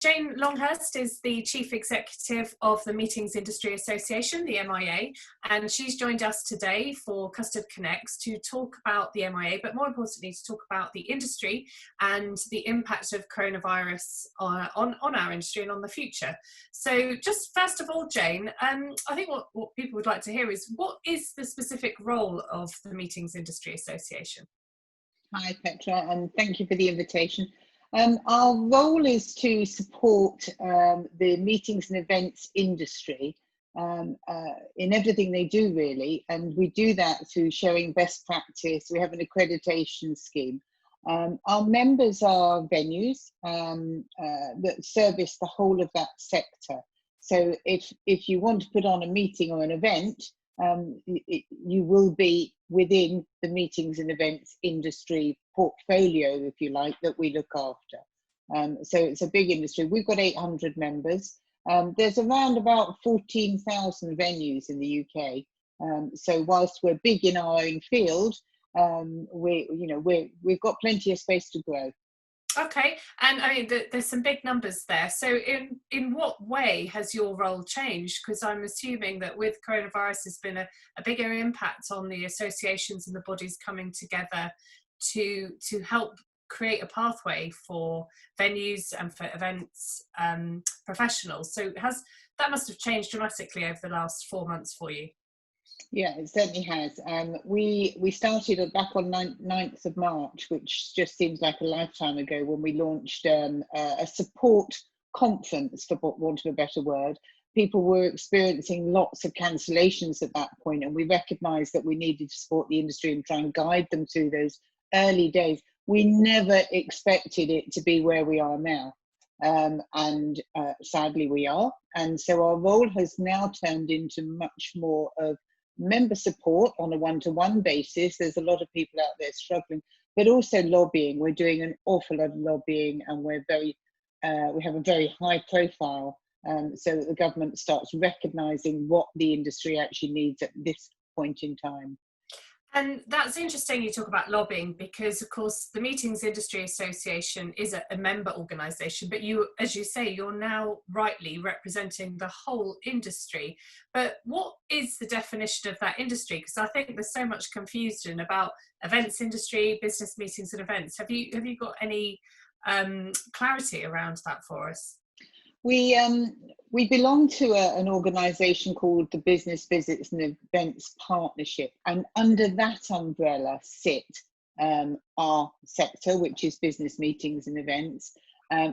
Jane Longhurst is the Chief Executive of the Meetings Industry Association, the MIA, and she's joined us today for Custard Connects to talk about the MIA, but more importantly to talk about the industry and the impact of coronavirus on our industry and on the future. So just first of all, Jane, I think what people would like to hear is, what is the specific role of the Meetings Industry Association? Hi Petra, and thank you for the invitation. Our role is to support the meetings and events industry in everything they do, really, and we do that through sharing best practice. We have an accreditation scheme. Our members are venues that service the whole of that sector. So if you want to put on a meeting or an event, you will be within the meetings and events industry portfolio, if you like, that we look after. So it's a big industry. We've got 800 members. There's around about 14,000 venues in the UK. So whilst we're big in our own field, we've got plenty of space to grow. Okay, and I mean, there's some big numbers there. So in what way has your role changed? Because I'm assuming that with coronavirus, there's been a bigger impact on the associations and the bodies coming together to help create a pathway for venues and for events professionals. So that must have changed dramatically over the last 4 months for you? Yeah, it certainly has. We started back on 9th of March, which just seems like a lifetime ago, when we launched a support conference, for want of a better word. People were experiencing lots of cancellations at that point, and we recognised that we needed to support the industry and try and guide them through those early days. We never expected it to be where we are now. And sadly we are. And so our role has now turned into much more of member support on a one-to-one basis. There's a lot of people out there struggling, but also lobbying. We're doing an awful lot of lobbying, and we have a very high profile, so that the government starts recognising what the industry actually needs at this point in time. And that's interesting you talk about lobbying, because of course the Meetings Industry Association is a member organisation, but you, as you say, you're now rightly representing the whole industry. But what is the definition of that industry? Because I think there's so much confusion about events industry, business meetings and events. Have you got any clarity around that for us? We belong to an organisation called the Business Visits and Events Partnership, and under that umbrella sit our sector, which is business meetings and events,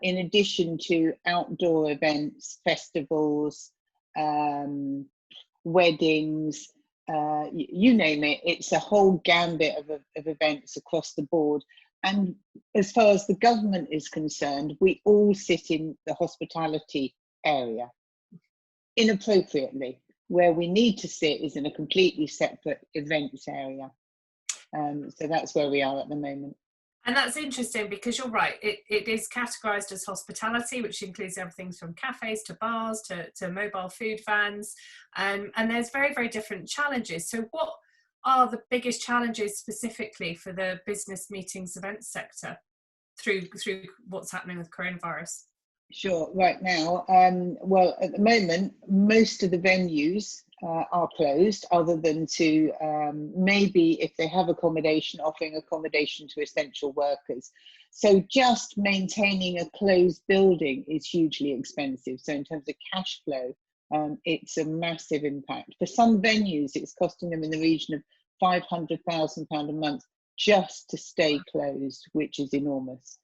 in addition to outdoor events, festivals, weddings, you name it. It's a whole gambit of events across the board. And as far as the government is concerned, we all sit in the hospitality area inappropriately. Where we need to sit is in a completely separate events area. So that's where we are at the moment. And that's interesting, because you're right, it is categorised as hospitality, which includes everything from cafes to bars to mobile food vans, and there's very, very different challenges. So what are the biggest challenges specifically for the business meetings events sector through what's happening with coronavirus? Sure. Right now, well, at the moment, most of the venues are closed, other than to maybe, if they have accommodation, offering accommodation to essential workers. So just maintaining a closed building is hugely expensive. So in terms of cash flow, it's a massive impact. For some venues, it's costing them in the region of £500,000 a month just to stay closed, which is enormous.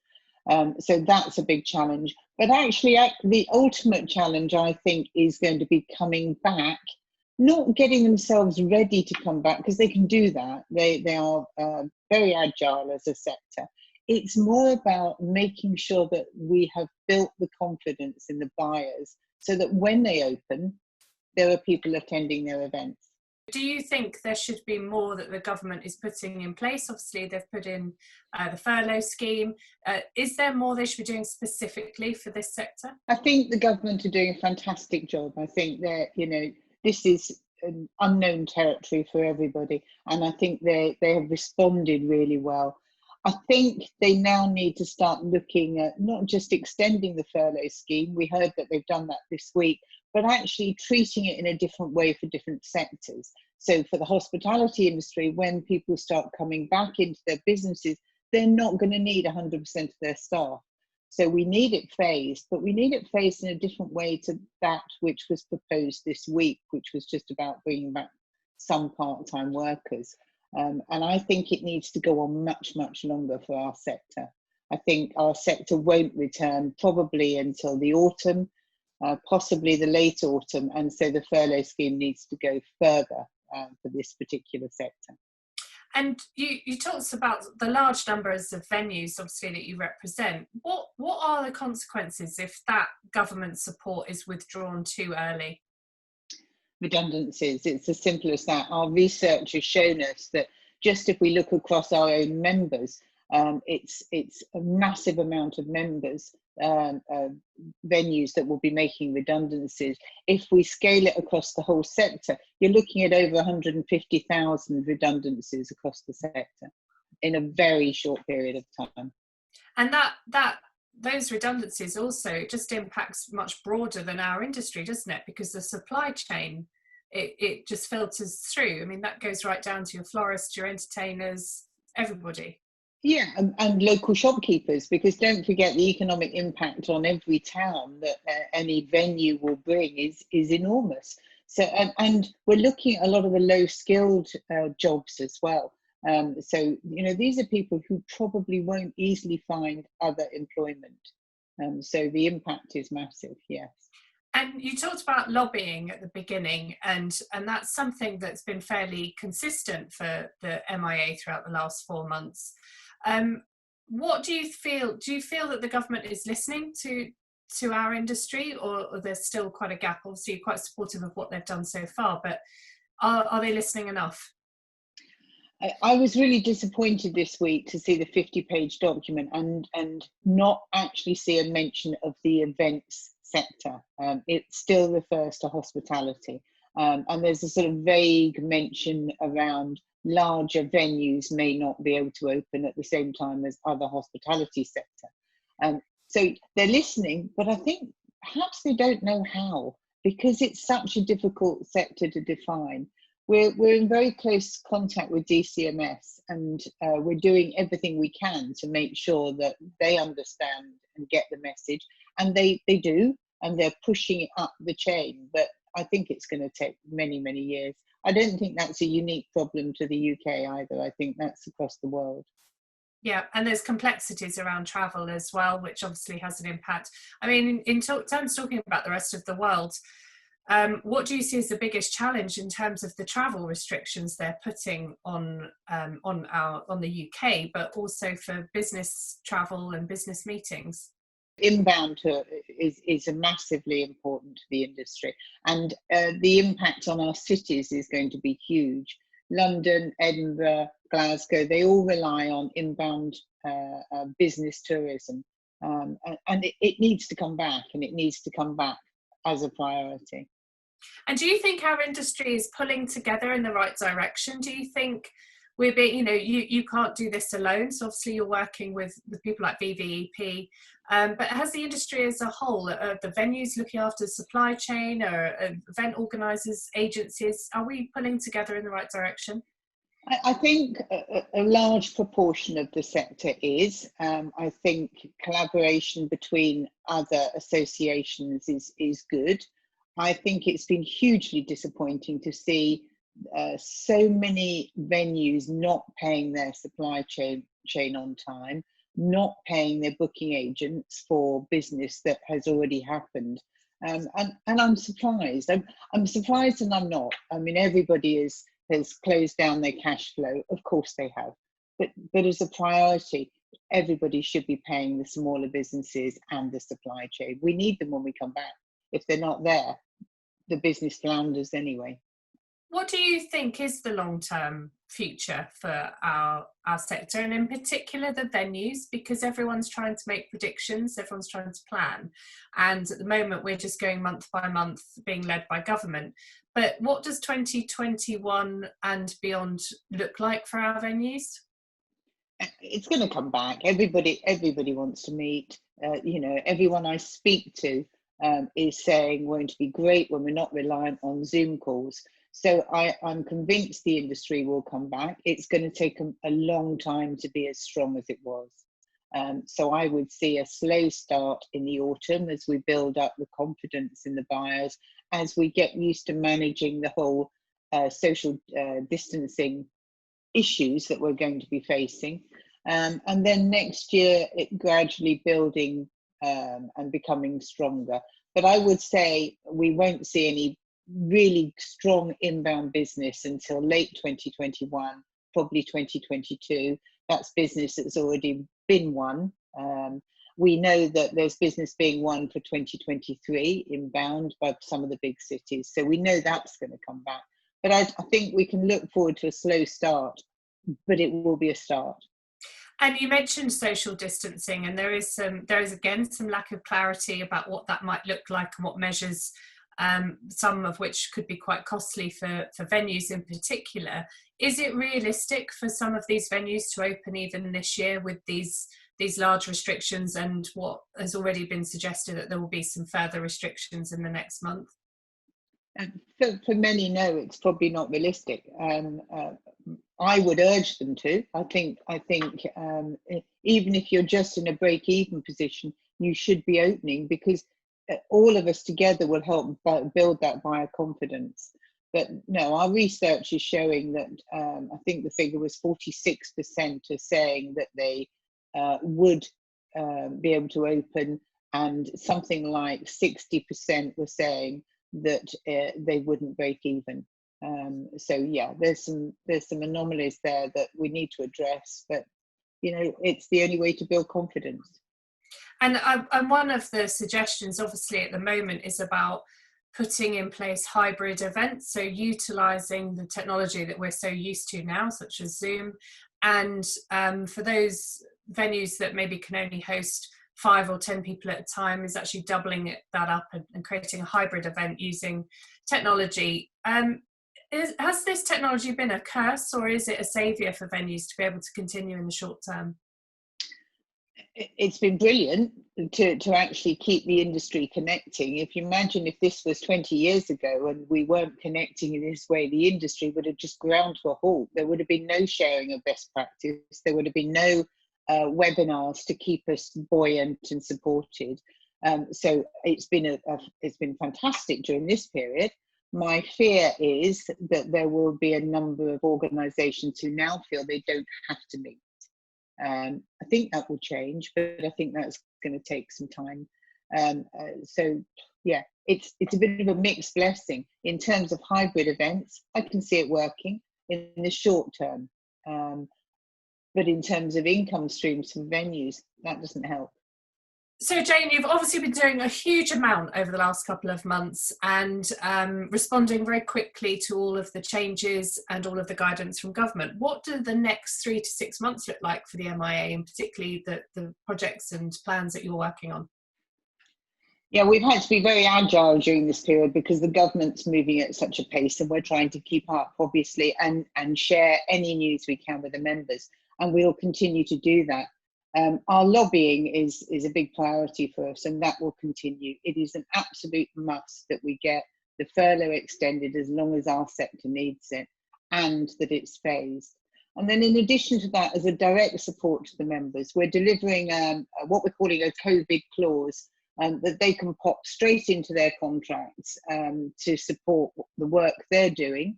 So that's a big challenge. But actually, the ultimate challenge, I think, is going to be coming back, not getting themselves ready to come back, because they can do that. They are very agile as a sector. It's more about making sure that we have built the confidence in the buyers, so that when they open, there are people attending their events. Do you think there should be more that the government is putting in place? Obviously, they've put in the furlough scheme. Is there more they should be doing specifically for this sector? I think the government are doing a fantastic job. I think that, this is an unknown territory for everybody, and I think they have responded really well. I think they now need to start looking at not just extending the furlough scheme, we heard that they've done that this week, but actually treating it in a different way for different sectors. So for the hospitality industry, when people start coming back into their businesses, they're not going to need 100% of their staff. So we need it phased, but we need it phased in a different way to that which was proposed this week, which was just about bringing back some part-time workers. And I think it needs to go on much, much longer for our sector. I think our sector won't return probably until the autumn, possibly the late autumn, and so the furlough scheme needs to go further for this particular sector. And you talked about the large numbers of venues, obviously, that you represent. What are the consequences if that government support is withdrawn too early? Redundancies. It's as simple as that. Our research has shown us that just if we look across our own members, it's a massive amount of members, venues that will be making redundancies. If we scale it across the whole sector, you're looking at over 150,000 redundancies across the sector in a very short period of time. And those redundancies also just impacts much broader than our industry, doesn't it? Because the supply chain, it just filters through. I mean, that goes right down to your florists, your entertainers, everybody. Yeah, and local shopkeepers, because don't forget the economic impact on every town that any venue will bring is enormous. So, and we're looking at a lot of the low-skilled jobs as well. So, these are people who probably won't easily find other employment. So the impact is massive, yes. And you talked about lobbying at the beginning, and that's something that's been fairly consistent for the MIA throughout the last 4 months. What do you feel? Do you feel that the government is listening to our industry, or there's still quite a gap? Obviously, you're quite supportive of what they've done so far, but are they listening enough? I was really disappointed this week to see the 50-page document and not actually see a mention of the events sector. It still refers to hospitality, and there's a sort of vague mention around larger venues may not be able to open at the same time as other hospitality sector. So they're listening, but I think perhaps they don't know how, because it's such a difficult sector to define. We're in very close contact with DCMS, and we're doing everything we can to make sure that they understand and get the message, and they do, and they're pushing it up the chain, but I think it's going to take many, many years. I don't think that's a unique problem to the UK either. I think that's across the world. Yeah, and there's complexities around travel as well, which obviously has an impact. I mean, in terms talking about the rest of the world, what do you see as the biggest challenge in terms of the travel restrictions they're putting on the UK, but also for business travel and business meetings? Inbound is massively important to the industry, and the impact on our cities is going to be huge. London, Edinburgh, Glasgow, they all rely on inbound business tourism, and it needs to come back, and it needs to come back as a priority. And do you think our industry is pulling together in the right direction? Do you think we're being, you can't do this alone, so obviously you're working with people like VVEP, but has the industry as a whole, are the venues looking after the supply chain, or event organisers, agencies, are we pulling together in the right direction? I think a large proportion of the sector is. I think collaboration between other associations is good. I think it's been hugely disappointing to see so many venues not paying their supply chain on time, not paying their booking agents for business that has already happened. And I'm surprised. I'm surprised and I'm not. I mean, everybody has closed down their cash flow. Of course they have. But as a priority, everybody should be paying the smaller businesses and the supply chain. We need them when we come back. If they're not there, the business flounders anyway. What do you think is the long-term future for our sector, and in particular the venues, because everyone's trying to make predictions, everyone's trying to plan, and at the moment we're just going month by month, being led by government. But what does 2021 and beyond look like for our venues? It's going to come back. Everybody wants to meet. You know, everyone I speak to is saying won't it be great when we're not reliant on Zoom calls. So I'm convinced the industry will come back. It's going to take a long time to be as strong as it was. So I would see a slow start in the autumn as we build up the confidence in the buyers, as we get used to managing the whole social distancing issues that we're going to be facing. And then next year, it gradually building and becoming stronger. But I would say we won't see any really strong inbound business until late 2021, probably 2022. That's business that's already been won. We know that there's business being won for 2023 inbound by some of the big cities. So we know that's going to come back. But I think we can look forward to a slow start, but it will be a start. And you mentioned social distancing, and there is again some lack of clarity about what that might look like and what measures, some of which could be quite costly for venues in particular. Is it realistic for some of these venues to open even this year with these large restrictions, and what has already been suggested that there will be some further restrictions in the next month? For many, no, it's probably not realistic. I would urge them to. I think even if you're just in a break-even position, you should be opening, because all of us together will help build that buyer confidence. But no, our research is showing that I think the figure was 46% are saying that they would be able to open, and something like 60% were saying that they wouldn't break even. So yeah, there's some anomalies there that we need to address, but you know, it's the only way to build confidence. And one of the suggestions, obviously, at the moment is about putting in place hybrid events, so utilising the technology that we're so used to now, such as Zoom, and for those venues that maybe can only host 5 or 10 people at a time, is actually doubling that up and creating a hybrid event using technology. Has this technology been a curse, or is it a saviour for venues to be able to continue in the short term? It's been brilliant to actually keep the industry connecting. If you imagine if this was 20 years ago and we weren't connecting in this way, the industry would have just ground to a halt. There would have been no sharing of best practice. There would have been no webinars to keep us buoyant and supported. So it's been fantastic during this period. My fear is that there will be a number of organisations who now feel they don't have to meet. I think that will change, but I think that's going to take some time. So yeah, it's a bit of a mixed blessing. In terms of hybrid events, I can see it working in the short term. But in terms of income streams from venues, that doesn't help. So Jane, you've obviously been doing a huge amount over the last couple of months, and responding very quickly to all of the changes and all of the guidance from government. What do the next 3 to 6 months look like for the MIA, and particularly the projects and plans that you're working on? Yeah, we've had to be very agile during this period because the government's moving at such a pace, and we're trying to keep up, obviously, and share any news we can with the members, and we'll continue to do that. Our lobbying is a big priority for us, and that will continue. It is an absolute must that we get the furlough extended as long as our sector needs it, and that it's phased. And then in addition to that, as a direct support to the members, we're delivering what we're calling a COVID clause, that they can pop straight into their contracts to support the work they're doing.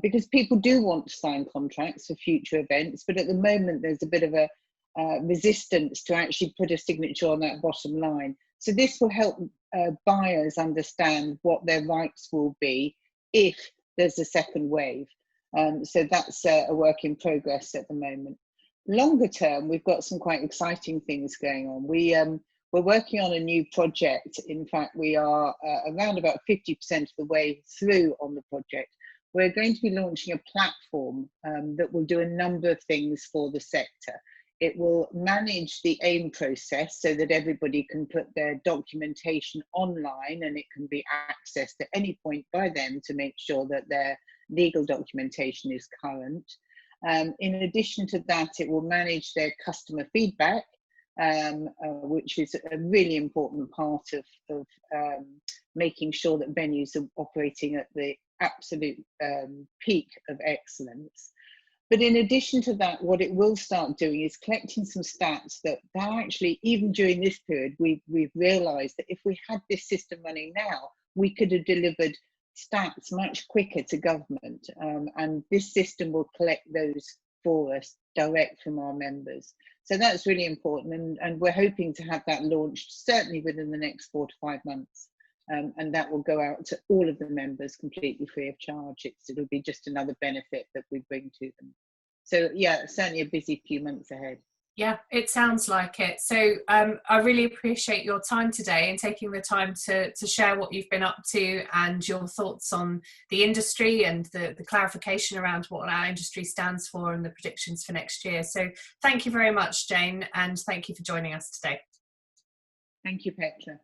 Because people do want to sign contracts for future events, but at the moment there's a bit of a resistance to actually put a signature on that bottom line. So this will help buyers understand what their rights will be if there's a second wave. So that's a work in progress at the moment. Longer term, we've got some quite exciting things going on. We're working on a new project. In fact, we are around about 50% of the way through on the project. We're going to be launching a platform that will do a number of things for the sector. It will manage the AIM process so that everybody can put their documentation online, and it can be accessed at any point by them to make sure that their legal documentation is current. In addition to that, it will manage their customer feedback, which is a really important part of making sure that venues are operating at the absolute peak of excellence. But in addition to that, what it will start doing is collecting some stats that actually, even during this period, we've realised that if we had this system running now, we could have delivered stats much quicker to government, and this system will collect those for us direct from our members. So that's really important, and we're hoping to have that launched certainly within the next 4 to 5 months, and that will go out to all of the members completely free of charge. It'll be just another benefit that we bring to them. So yeah, certainly a busy few months ahead. Yeah, it sounds like it. So I really appreciate your time today and taking the time to share what you've been up to and your thoughts on the industry and the clarification around what our industry stands for and the predictions for next year. So thank you very much, Jane, and thank you for joining us today. Thank you, Petra.